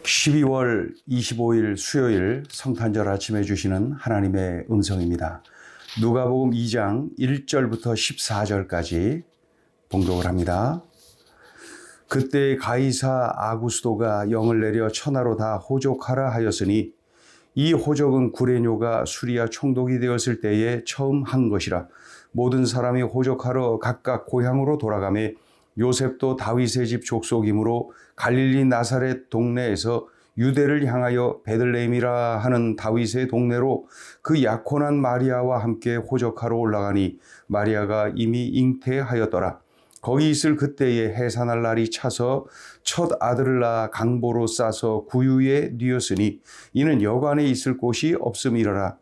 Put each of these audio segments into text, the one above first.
12월 25일 수요일 성탄절 아침에 주시는 하나님의 음성입니다. 누가복음 2장 1절부터 14절까지 봉독을 합니다. 그때 가이사 아구스도가 영을 내려 천하로 다 호족하라 하였으니 이 호족은 구레뇨가 수리아 총독이 되었을 때에 처음 한 것이라. 모든 사람이 호족하러 각각 고향으로 돌아가며 요셉도 다윗의 집 족속이므로 갈릴리 나사렛 동네에서 유대를 향하여 베들레헴이라 하는 다윗의 동네로 그 약혼한 마리아와 함께 호적하러 올라가니 마리아가 이미 잉태하였더라. 거기 있을 그때에 해산할 날이 차서 첫 아들을 낳아 강보로 싸서 구유에 뉘었으니 이는 여관에 있을 곳이 없음이러라.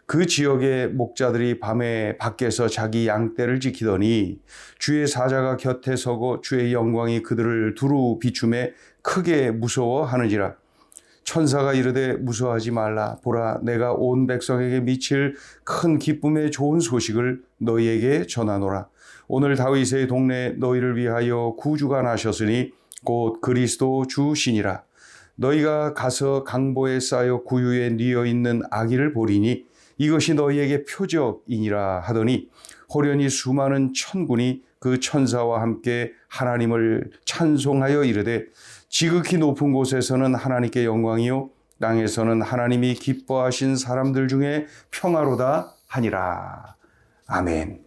그 지역의 목자들이 밤에 밖에서 자기 양떼를 지키더니 주의 사자가 곁에 서고 주의 영광이 그들을 두루 비추매 크게 무서워하는지라. 천사가 이르되 무서워하지 말라. 보라, 내가 온 백성에게 미칠 큰 기쁨의 좋은 소식을 너희에게 전하노라. 오늘 다윗의 동네에 너희를 위하여 구주가 나셨으니 곧 그리스도 주시니라. 너희가 가서 강보에 쌓여 구유에 뉘어 있는 아기를 보리니 이것이 너희에게 표적이니라 하더니 호련히 수많은 천군이 그 천사와 함께 하나님을 찬송하여 이르되 지극히 높은 곳에서는 하나님께 영광이요 땅에서는 하나님이 기뻐하신 사람들 중에 평화로다 하니라. 아멘.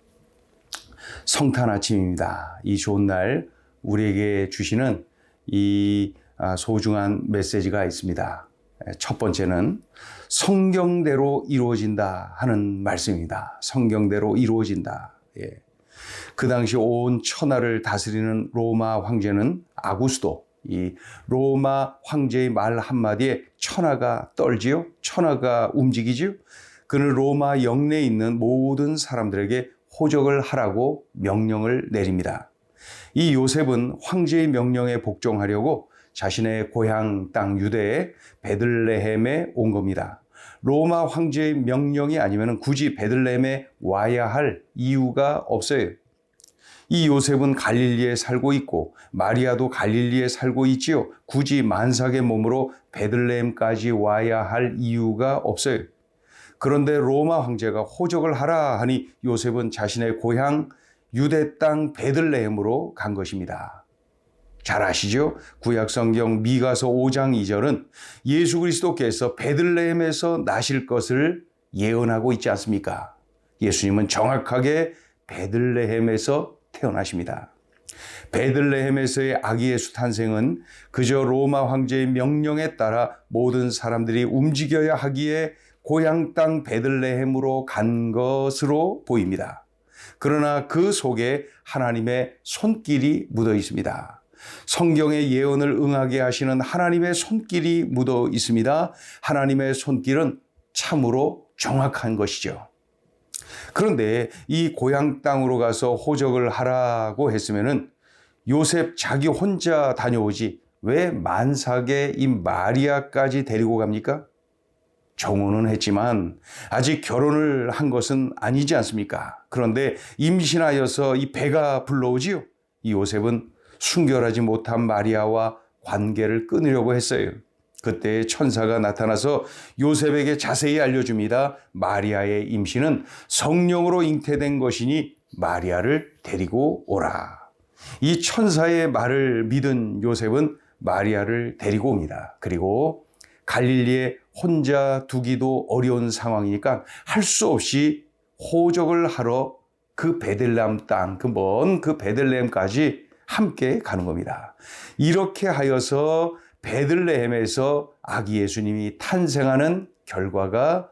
성탄 아침입니다. 이 좋은 날 우리에게 주시는 이 소중한 메시지가 있습니다. 첫 번째는 성경대로 이루어진다 하는 말씀입니다. 성경대로 이루어진다. 예. 그 당시 온 천하를 다스리는 로마 황제는 아구스도, 이 로마 황제의 말 한마디에 천하가 떨지요. 천하가 움직이지요. 그는 로마 영내에 있는 모든 사람들에게 호적을 하라고 명령을 내립니다. 이 요셉은 황제의 명령에 복종하려고 자신의 고향 땅 유대의 베들레헴에 온 겁니다. 로마 황제의 명령이 아니면 굳이 베들레헴에 와야 할 이유가 없어요. 이 요셉은 갈릴리에 살고 있고 마리아도 갈릴리에 살고 있지요. 굳이 만삭의 몸으로 베들레헴까지 와야 할 이유가 없어요. 그런데 로마 황제가 호적을 하라 하니 요셉은 자신의 고향 유대 땅 베들레헴으로 간 것입니다. 잘 아시죠? 구약성경 미가서 5장 2절은 예수 그리스도께서 베들레헴에서 나실 것을 예언하고 있지 않습니까? 예수님은 정확하게 베들레헴에서 태어나십니다. 베들레헴에서의 아기 예수 탄생은 그저 로마 황제의 명령에 따라 모든 사람들이 움직여야 하기에 고향 땅 베들레헴으로 간 것으로 보입니다. 그러나 그 속에 하나님의 손길이 묻어 있습니다. 성경의 예언을 응하게 하시는 하나님의 손길이 묻어 있습니다. 하나님의 손길은 참으로 정확한 것이죠. 그런데 이 고향 땅으로 가서 호적을 하라고 했으면은 요셉 자기 혼자 다녀오지 왜 만삭의 이 마리아까지 데리고 갑니까? 정혼은 했지만 아직 결혼을 한 것은 아니지 않습니까? 그런데 임신하여서 이 배가 불러오지요. 이 요셉은 순결하지 못한 마리아와 관계를 끊으려고 했어요. 그때 천사가 나타나서 요셉에게 자세히 알려줍니다. 마리아의 임신은 성령으로 잉태된 것이니 마리아를 데리고 오라. 이 천사의 말을 믿은 요셉은 마리아를 데리고 옵니다. 그리고 갈릴리에 혼자 두기도 어려운 상황이니까 할 수 없이 호적을 하러 그 베들레헴 땅, 그 먼 그 베들레헴까지 함께 가는 겁니다. 이렇게 하여서 베들레헴에서 아기 예수님이 탄생하는 결과가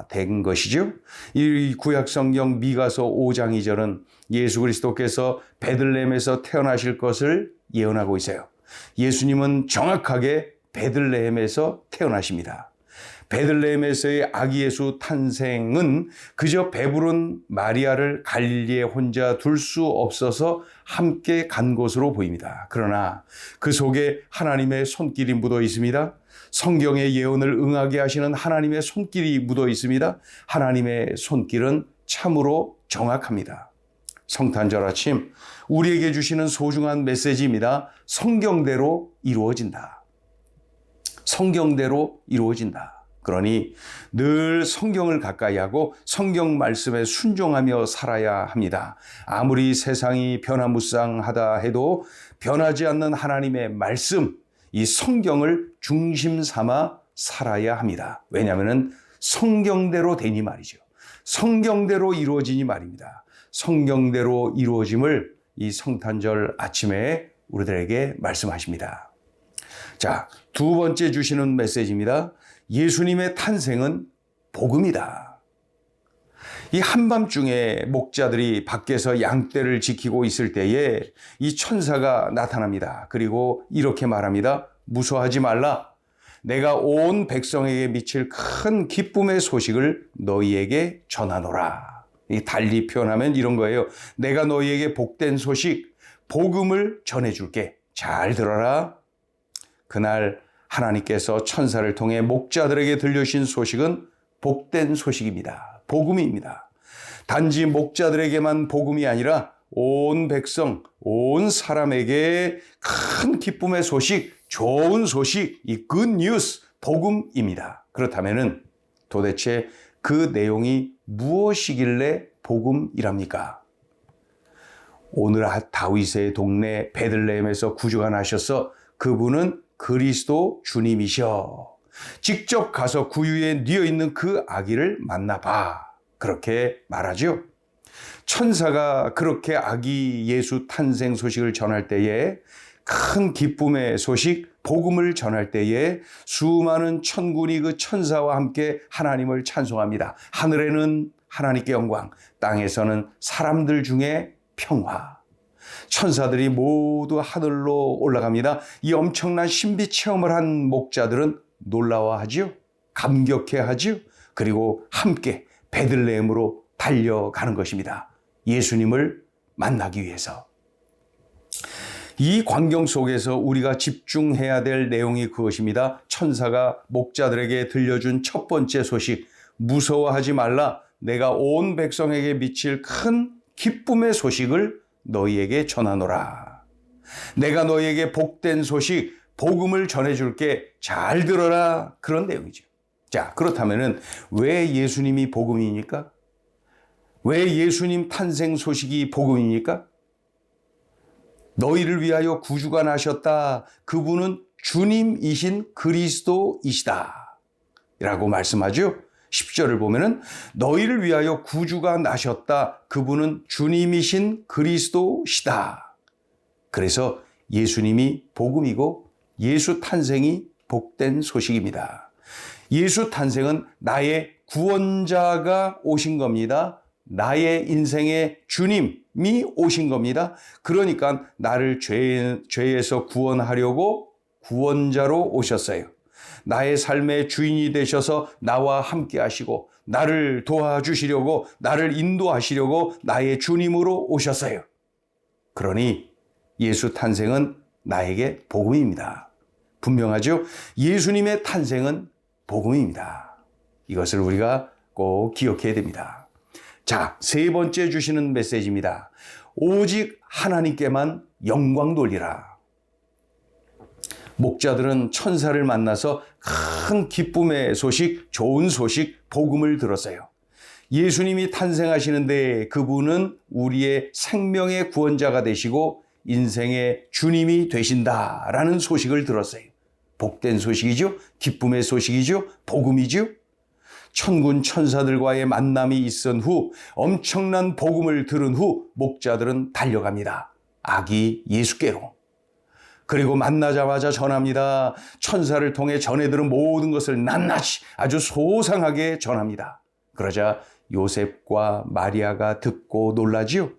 된 것이죠. 이 구약성경 미가서 5장 2절은 예수 그리스도께서 베들레헴에서 태어나실 것을 예언하고 있어요. 예수님은 정확하게 베들레헴에서 태어나십니다. 베들레헴에서의 아기 예수 탄생은 그저 배부른 마리아를 갈릴리에 혼자 둘 수 없어서 함께 간 것으로 보입니다. 그러나 그 속에 하나님의 손길이 묻어 있습니다. 성경의 예언을 응하게 하시는 하나님의 손길이 묻어 있습니다. 하나님의 손길은 참으로 정확합니다. 성탄절 아침 우리에게 주시는 소중한 메시지입니다. 성경대로 이루어진다. 성경대로 이루어진다. 그러니 늘 성경을 가까이 하고 성경 말씀에 순종하며 살아야 합니다. 아무리 세상이 변화무쌍하다 해도 변하지 않는 하나님의 말씀, 이 성경을 중심 삼아 살아야 합니다. 왜냐하면 성경대로 되니 말이죠. 성경대로 이루어지니 말입니다. 성경대로 이루어짐을 이 성탄절 아침에 우리들에게 말씀하십니다. 자, 두 번째 주시는 메시지입니다. 예수님의 탄생은 복음이다. 이 한밤중에 목자들이 밖에서 양떼를 지키고 있을 때에 이 천사가 나타납니다. 그리고 이렇게 말합니다. 무서워하지 말라. 내가 온 백성에게 미칠 큰 기쁨의 소식을 너희에게 전하노라. 이 달리 표현하면 이런 거예요. 내가 너희에게 복된 소식, 복음을 전해줄게. 잘 들어라. 그날 하나님께서 천사를 통해 목자들에게 들려주신 소식은 복된 소식입니다. 복음입니다. 단지 목자들에게만 복음이 아니라 온 백성, 온 사람에게 큰 기쁨의 소식, 좋은 소식, 이 good news, 복음입니다. 그렇다면 도대체 그 내용이 무엇이길래 복음이랍니까? 오늘 다윗의 동네 베들레헴에서 구주가 나셔서 그분은 그리스도 주님이셔. 직접 가서 구유에 뉘어 있는 그 아기를 만나봐. 그렇게 말하죠. 천사가 그렇게 아기 예수 탄생 소식을 전할 때에 큰 기쁨의 소식, 복음을 전할 때에 수많은 천군이 그 천사와 함께 하나님을 찬송합니다. 하늘에는 하나님께 영광, 땅에서는 사람들 중에 평화. 천사들이 모두 하늘로 올라갑니다. 이 엄청난 신비 체험을 한 목자들은 놀라워하지요. 감격해하지요. 그리고 함께 베들레헴으로 달려가는 것입니다. 예수님을 만나기 위해서. 이 광경 속에서 우리가 집중해야 될 내용이 그것입니다. 천사가 목자들에게 들려준 첫 번째 소식, 무서워하지 말라. 내가 온 백성에게 미칠 큰 기쁨의 소식을 너희에게 전하노라. 내가 너희에게 복된 소식, 복음을 전해줄게. 잘 들어라. 그런 내용이죠. 자, 그렇다면 왜 예수님이 복음입니까? 왜 예수님 탄생 소식이 복음입니까? 너희를 위하여 구주가 나셨다. 그분은 주님이신 그리스도이시다. 라고 말씀하죠. 10절을 보면은 너희를 위하여 구주가 나셨다. 그분은 주님이신 그리스도시다. 그래서 예수님이 복음이고 예수 탄생이 복된 소식입니다. 예수 탄생은 나의 구원자가 오신 겁니다. 나의 인생의 주님이 오신 겁니다. 그러니까 나를 죄에서 구원하려고 구원자로 오셨어요. 나의 삶의 주인이 되셔서 나와 함께 하시고 나를 도와주시려고 나를 인도하시려고 나의 주님으로 오셨어요. 그러니 예수 탄생은 나에게 복음입니다. 분명하죠? 예수님의 탄생은 복음입니다. 이것을 우리가 꼭 기억해야 됩니다. 자, 세 번째 주시는 메시지입니다. 오직 하나님께만 영광 돌리라. 목자들은 천사를 만나서 큰 기쁨의 소식, 좋은 소식, 복음을 들었어요. 예수님이 탄생하시는데 그분은 우리의 생명의 구원자가 되시고 인생의 주님이 되신다라는 소식을 들었어요. 복된 소식이죠. 기쁨의 소식이죠. 복음이죠. 천군 천사들과의 만남이 있은 후 엄청난 복음을 들은 후 목자들은 달려갑니다. 아기 예수께로. 그리고 만나자마자 전합니다. 천사를 통해 전해 들은 모든 것을 낱낱이 아주 소상하게 전합니다. 그러자 요셉과 마리아가 듣고 놀라지요.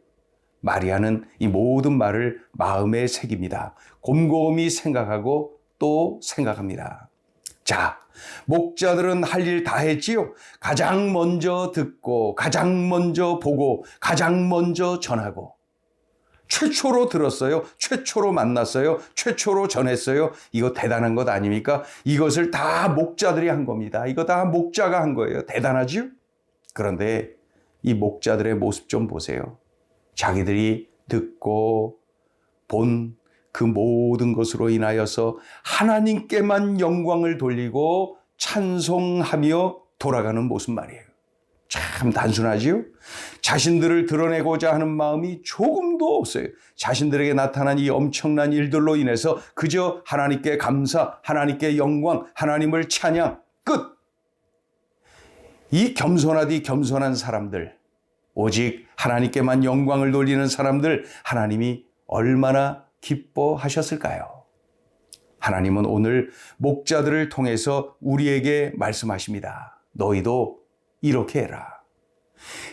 마리아는 이 모든 말을 마음에 새깁니다. 곰곰이 생각하고 또 생각합니다. 자, 목자들은 할 일 다 했지요. 가장 먼저 듣고, 가장 먼저 보고, 가장 먼저 전하고. 최초로 들었어요. 최초로 만났어요. 최초로 전했어요. 이거 대단한 것 아닙니까? 이것을 다 목자들이 한 겁니다. 이거 다 목자가 한 거예요. 대단하죠? 그런데 이 목자들의 모습 좀 보세요. 자기들이 듣고 본 그 모든 것으로 인하여서 하나님께만 영광을 돌리고 찬송하며 돌아가는 모습 말이에요. 참 단순하지요? 자신들을 드러내고자 하는 마음이 조금도 없어요. 자신들에게 나타난 이 엄청난 일들로 인해서 그저 하나님께 감사, 하나님께 영광, 하나님을 찬양, 끝! 이 겸손하디 겸손한 사람들, 오직 하나님께만 영광을 돌리는 사람들, 하나님이 얼마나 기뻐하셨을까요? 하나님은 오늘 목자들을 통해서 우리에게 말씀하십니다. 너희도 이렇게 해라.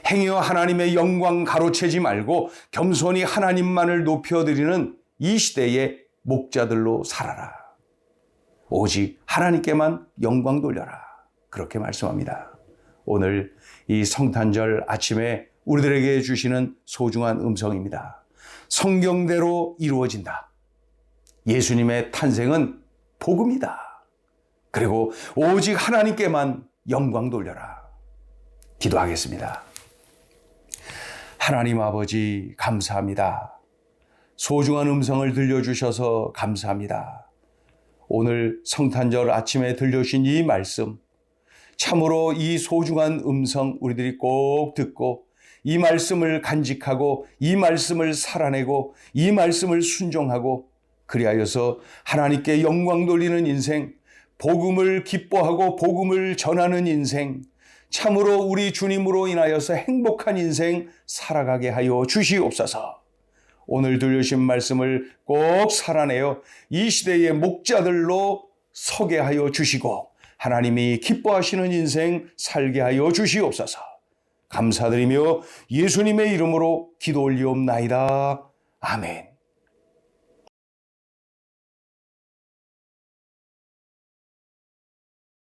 행여 하나님의 영광 가로채지 말고 겸손히 하나님만을 높여드리는 이 시대의 목자들로 살아라. 오직 하나님께만 영광 돌려라. 그렇게 말씀합니다. 오늘 이 성탄절 아침에 우리들에게 주시는 소중한 음성입니다. 성경대로 이루어진다. 예수님의 탄생은 복음이다. 그리고 오직 하나님께만 영광 돌려라. 기도하겠습니다. 하나님 아버지 감사합니다. 소중한 음성을 들려주셔서 감사합니다. 오늘 성탄절 아침에 들려주신 이 말씀, 참으로 이 소중한 음성 우리들이 꼭 듣고 이 말씀을 간직하고 이 말씀을 살아내고 이 말씀을 순종하고 그리하여서 하나님께 영광 돌리는 인생, 복음을 기뻐하고 복음을 전하는 인생, 참으로 우리 주님으로 인하여서 행복한 인생 살아가게 하여 주시옵소서. 오늘 들려주신 말씀을 꼭 살아내어 이 시대의 목자들로 서게 하여 주시고 하나님이 기뻐하시는 인생 살게 하여 주시옵소서. 감사드리며 예수님의 이름으로 기도 올리옵나이다. 아멘.